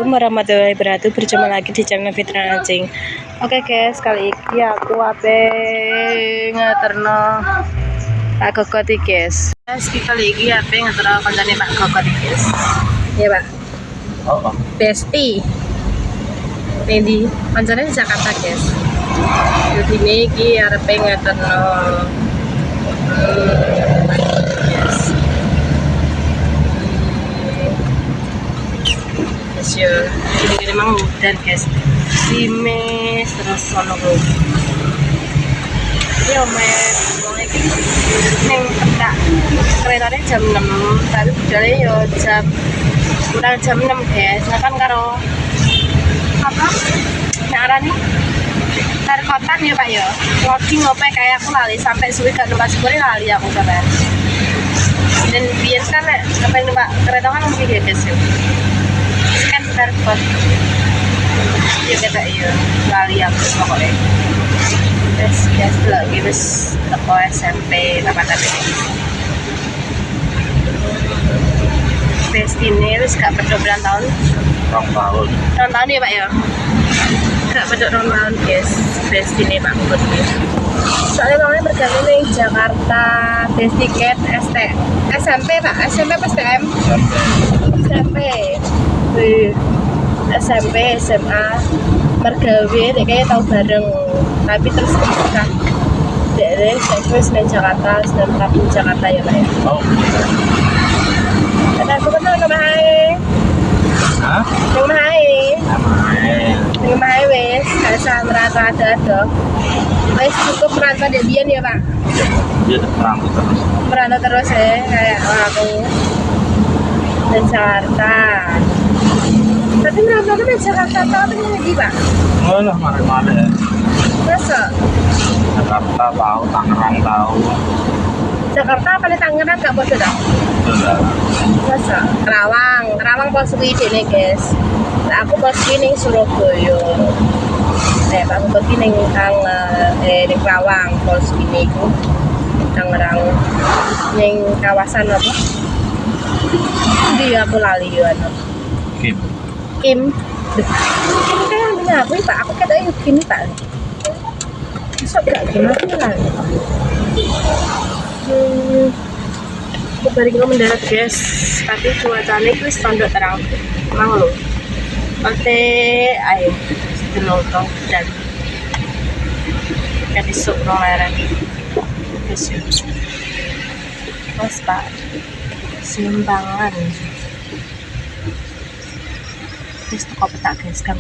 Warahmatullahi wabarakatuh. Berjumpa lagi di channel Fitra Anjing. Oke guys, kali ini aku ape ngeterno Pak Gogoti guys. Kali ini ape ngeterno koncone Pak Gogoti guys. Iya Pak. Oh. Besti. Ini koncone di Jakarta guys. Jadi ini iki arepe ngeterno ini memang hujan guys, simes terus sono bro. Ini omet mulai neng petak keretanya jam 6 tapi budalnya yo jam kurang jam 6 guys. Nah kan karo apa nyara nih dari kota ya Pak ya loading ngope kayak aku lali sampai suwi gak numpak sepuri lali aku sampai. Dan biar kan sampai numpak kereta kan mesti dia guys ya kan terbot ya kita iya lali aku pokoknya terus guys lagi terus toko SMP apa-apa Bestine terus gak pedok berapa tahun? Tahun ya Pak ya? Gak pedok tahun guys Bestine Pak Budi. Soalnya orangnya bergantung di Jakarta tes tiket SMP Pak, SMP apa STM? SMP SMP, SMA mergawe dek kayak tahu bareng tapi terus pisah dek saya di Jakarta sedang di Jakarta ya Pak ya. Oh. Karena aku kan nama hai. Hah? Nama hai. Nama hai wes, asal merata ada. Wes cukup merantau dek bian ya Pak. Dia merantau terus. Merantau terus ya kayak aku dan Jakarta. Tapi merantau kan Jakarta tapi lagi Pak. Oh lah mare-mare. Masa? Jakarta tahu, Tangerang tahu. Jakarta apa nih Tangerang gak bodoh dah? Masa? Kerawang pos nih guys. Nah, aku pos ning Surabaya. Aku pos ning di Kerawang pos ini ku Tangerang ning kawasan apa? Dia aku lali yo anu. Kim. Kan aku Pak, aku kata Kim Pak. Besok gak gimana lah. Aku balik mendarat guys, tapi cuacanya itu standar terang. Emang lo. Oke, ayo sedulur tong dan kan isuk roleran. Terus Pak, simbangan. Terus toko petak guys kan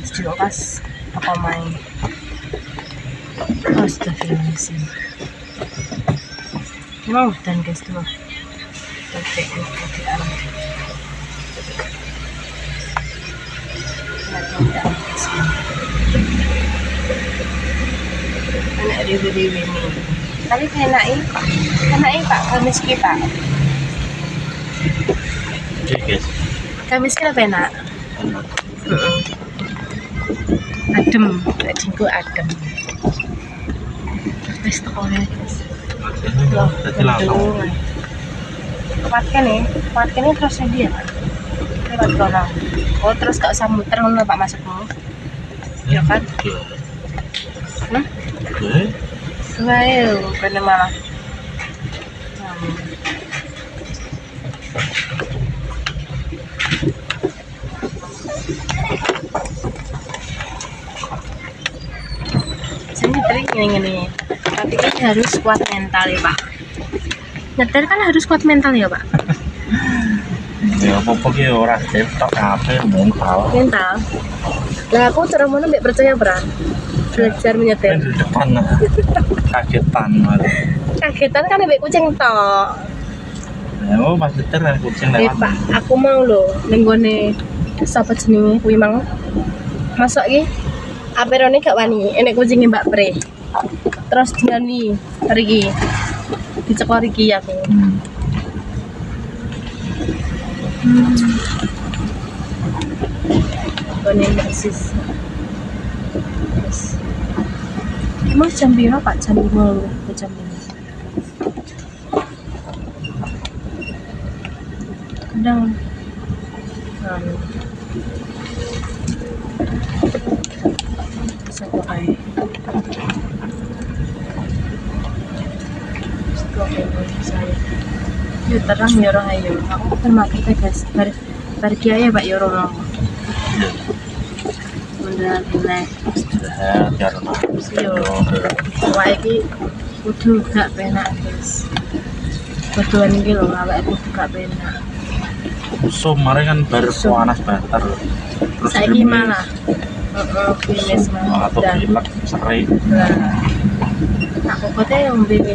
studio kas apa main astagfirullahaladzim mau dan guys tuh anak dewi ini tapi kenai Pak Kamis kita guys. Kamis kita enak adem, cinggu adem wis tekonya guys loh, kepatkan terus dia lewat kono oh terus gak usah muter ngono Pak masukmu ya kan? Ayo, bener malah ini tapi kan harus kuat mental ya Pak. Nyetir kan harus kuat mental ya Pak. Ya apa-apa ki ora cetok kabeh mental. Lah aku cara mana mbek percaya beran belajar menyetir. Di depan kagetan kan mbek kucing tok. Ya pas nyetir kucing lewat. Pak, aku mau lho ning gone sapa jenenge kuwi mang. Masuk iki aperone gak wani enek kucinge Mbak Pre. Terus dinani pergi dicekor iki aku. Gone persis. Emang jam berapa Pak? Jam 5 jam 5. Kadang Bisa kok ay. Saya. Yuk terang ya orang ayo. Aku kan makanya guys. Pergi aja Pak Yoro mau. Beneran naik. Istirahat karena Yo. Wah iki kudu gak penak guys. Kuduan iki lho awake kudu gak penak. kemarin kan baru panas banget. Terus Saiki malah. Krimis atau pilek sering. Lah. Aku kote yang beli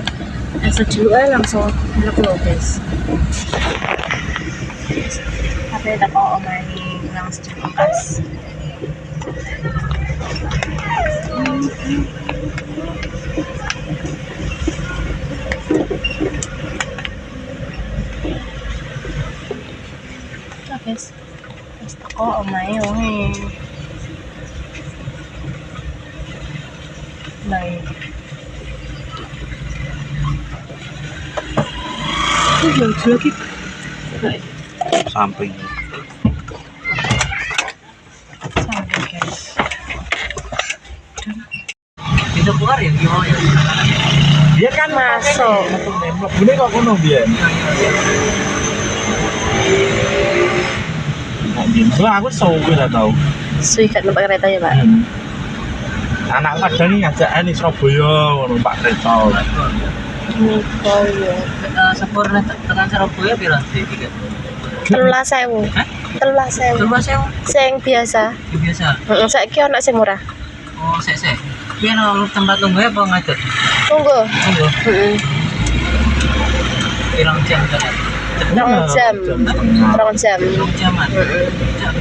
sejuk langsung pilek lho guys. Tapi tak kok omani nang sejuk pas. Guys, terus teko omahe wong lain. Ini jauh lagi. Samping. Sampai guys. Itu keluar ya gimana ya? Dia kan Masuk. Ini kok kono dia. Nah, aku sowir lah tau. Sui kat numpak kereta ya Pak. Anak padang ini ngajak nih Surabaya numpak kereta. Oh iya. Sepur tekan Surabaya pira tiket? 13.000. 13.000. Coba saya Sing biasa. biasa. Heeh, saiki ono sing murah. Oh, sik. Piye nang tempat tunggu apa ngadet? Tunggu. Tunggu. Heeh. Pirang jam kan? Rong jam. Rong jam. Pirang jaman. Heeh. Jam.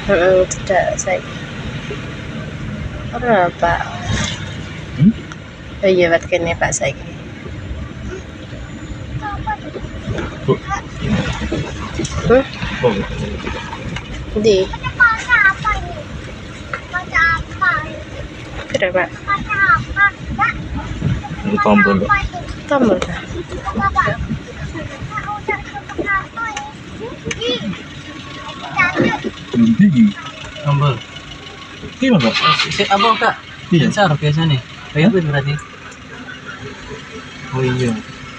Heeh, tidak saiki. Ora Pak. Oh iya, buat kene Pak saiki. Bu. Oh. Di. Baca apa ini? Baca apa? Kira Pak. Baca apa? Enggak. Ini tombol. Apa ini? Tombol Pak. Bapak. Aku udah seperti apa ini? Cantik. Ini Tombol. gimana Pak? Sik apa Kak? Iya. Sensor biasa nih. Kayak apa berarti? Oh iya.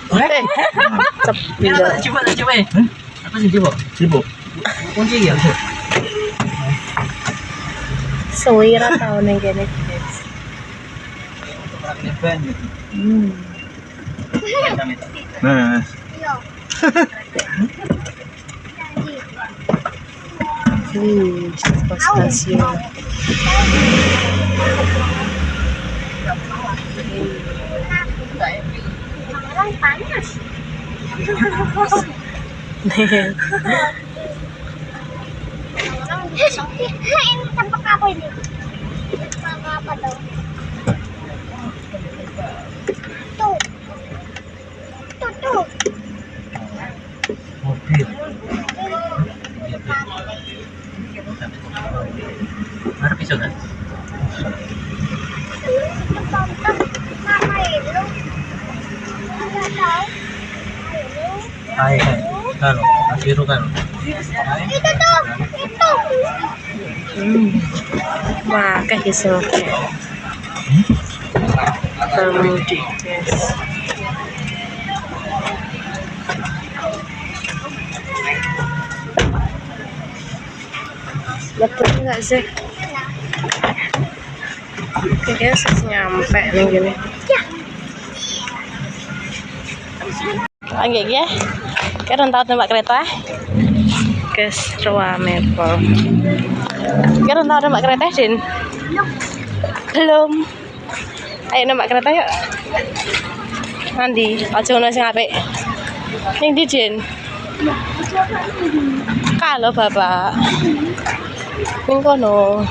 Cepi Apa lho. tak coba ya? Apa sih coba? Sibuk. Kunci ya. Suwi ra tau ning kene guys. Nah, Yo. Stasiun. Orang panas. Ini tempat apa ini? Tempat apa dong? Tuh. Tuh. Mobil. Mana pisau kan? Nama itu. Enggak tahu. Hai. Kan, biru kan. Itu tuh. Itu. Wah, kayak gitu. Bermudik, guys. Betul nggak sih? Kayaknya sih nyampe nih gini. Lagi ya? Kalian tahu tempat kereta? Guys, coba mepol. Kalian tahu tempat kereta, Din? Belum. Ayo tempat kereta yuk. Nanti, aja ono sing apik. Ning ndi, Din? Kalau Bapak. Ning kono.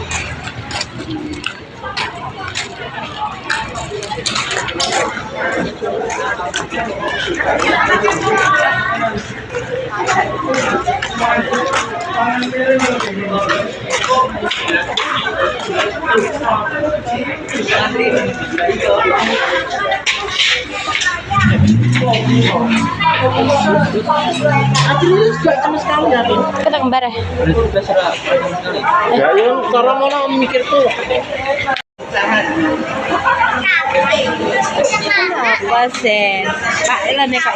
Kita kembar ya? Ya yun, sekarang mana mikir tuh. Apa sen? Kak Ila nih kak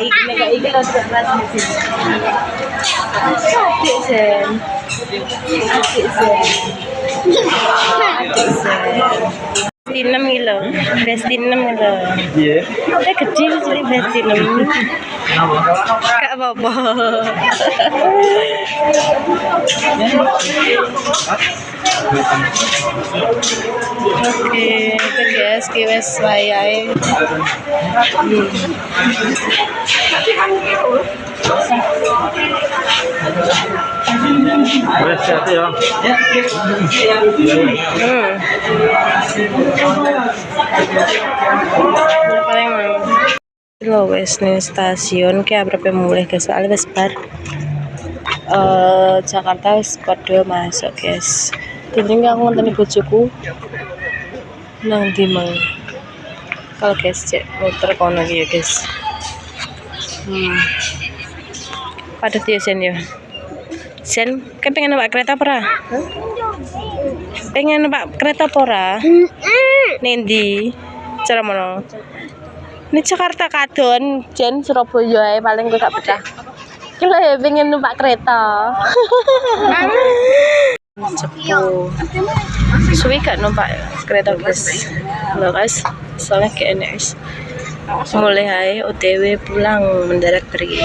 Igi lo sudah kelas di sini. Adik sen. Adik sen. Adik sen. Vestinam kilo. Vestinam kilo. Iya. Kecil sih Vestinam. Kak apa-apa. Oke, itu guys, kiwes wayahe. Wes hati ya. Paling mau. Lo wes nih stasiun kayak berapa mulai guys, soalnya wes bar. Jakarta wes pada masuk guys. Jadi aku ngonteni bojoku nang ndi mang. Kalau guys cek muter kono iki ya guys. Padat ya Sen ya. Sen, kan pengen numpak kereta apa ora? Pengen numpak kereta apa ora? Nendi? Cara mono? Ini Jakarta kadon, Jen Surabaya ae paling gue gak betah. Ki lho pengen numpak kereta. Cepu. Suwi gak numpak kereta guys. Loh guys, soalnya kayak enak guys. Mulai OTW pulang mendarat pergi.